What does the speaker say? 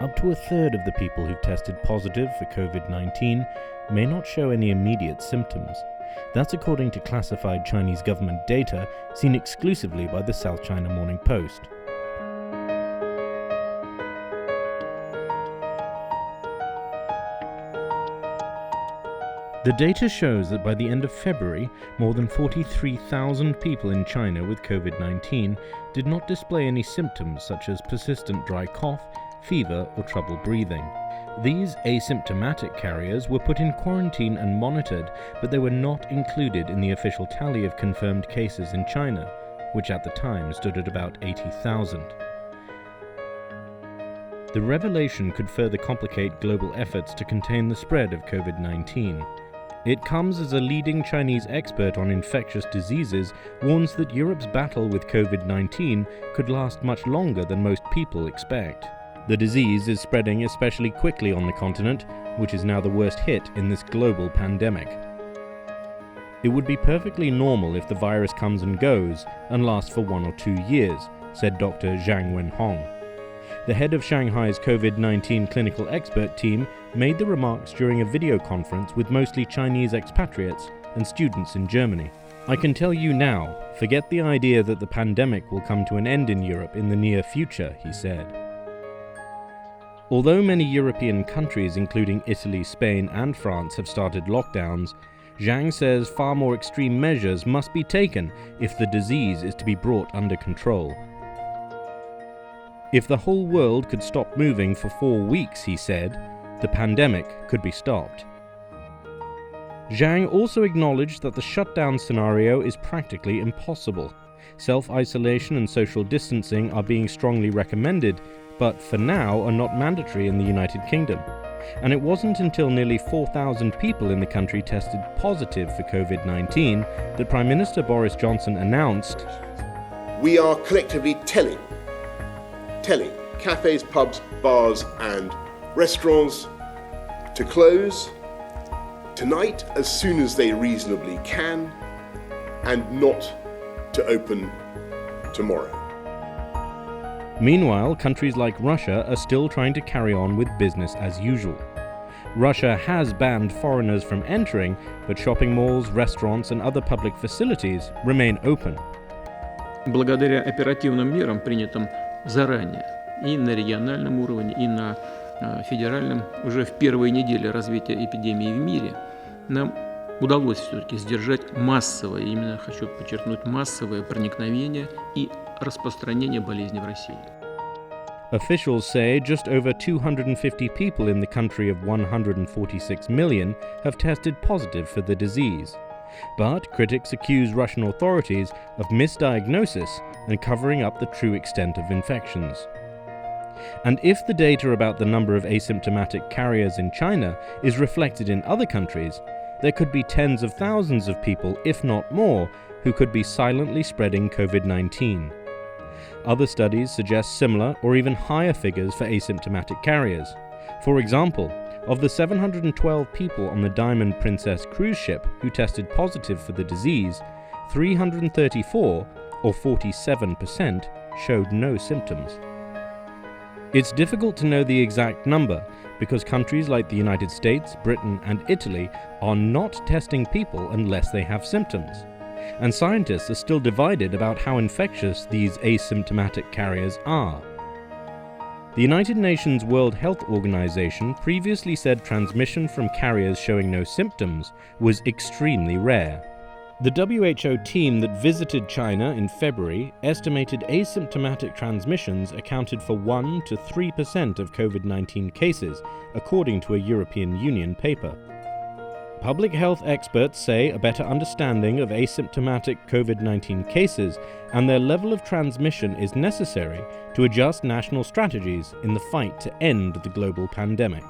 Up to a third of the people who've tested positive for COVID-19 may not show any immediate symptoms. That's according to classified Chinese government data seen exclusively by the South China Morning Post. The data shows that by the end of February, more than 43,000 people in China with COVID-19 did not display any symptoms such as persistent dry cough, fever, or trouble breathing. These asymptomatic carriers were put in quarantine and monitored, but they were not included in the official tally of confirmed cases in China, which at the time stood at about 80,000. The revelation could further complicate global efforts to contain the spread of COVID-19. It comes as a leading Chinese expert on infectious diseases warns that Europe's battle with COVID-19 could last much longer than most people expect. The disease is spreading especially quickly on the continent, which is now the worst hit in this global pandemic. It would be perfectly normal if the virus comes and goes and lasts for 1 or 2 years, said Dr. Zhang Wenhong. The head of Shanghai's COVID-19 clinical expert team made the remarks during a video conference with mostly Chinese expatriates and students in Germany. "I can tell you now, forget the idea that the pandemic will come to an end in Europe in the near future," he said. Although many European countries, including Italy, Spain, and France, have started lockdowns, Zhang says far more extreme measures must be taken if the disease is to be brought under control. If the whole world could stop moving for 4 weeks, he said, the pandemic could be stopped. Zhang also acknowledged that the shutdown scenario is practically impossible. Self-isolation and social distancing are being strongly recommended, but for now are not mandatory in the United Kingdom. And it wasn't until nearly 4,000 people in the country tested positive for COVID-19 that Prime Minister Boris Johnson announced, "We are collectively telling cafes, pubs, bars and restaurants to close tonight as soon as they reasonably can and not to open tomorrow." Meanwhile, countries like Russia are still trying to carry on with business as usual. Russia has banned foreigners from entering, but shopping malls, restaurants and other public facilities remain open. Благодаря оперативным мерам, принятым заранее, и на региональном уровне, и на федеральном, уже в первые недели развития эпидемии в мире, нам удалось все-таки сдержать массовое, именно хочу подчеркнуть, массовое проникновение и распространение болезни в России. Officials say just over 250 people in the country of 146 million have tested positive for the disease. But critics accuse Russian authorities of misdiagnosis and covering up the true extent of infections. And if the data about the number of asymptomatic carriers in China is reflected in other countries, there could be tens of thousands of people, if not more, who could be silently spreading COVID-19. Other studies suggest similar or even higher figures for asymptomatic carriers. For example, of the 712 people on the Diamond Princess cruise ship who tested positive for the disease, 334, or 47%, showed no symptoms. It's difficult to know the exact number because countries like the United States, Britain, and Italy are not testing people unless they have symptoms. And scientists are still divided about how infectious these asymptomatic carriers are. The United Nations World Health Organization previously said transmission from carriers showing no symptoms was extremely rare. The WHO team that visited China in February estimated asymptomatic transmissions accounted for 1 to 3% of COVID-19 cases, according to a European Union paper. Public health experts say a better understanding of asymptomatic COVID-19 cases and their level of transmission is necessary to adjust national strategies in the fight to end the global pandemic.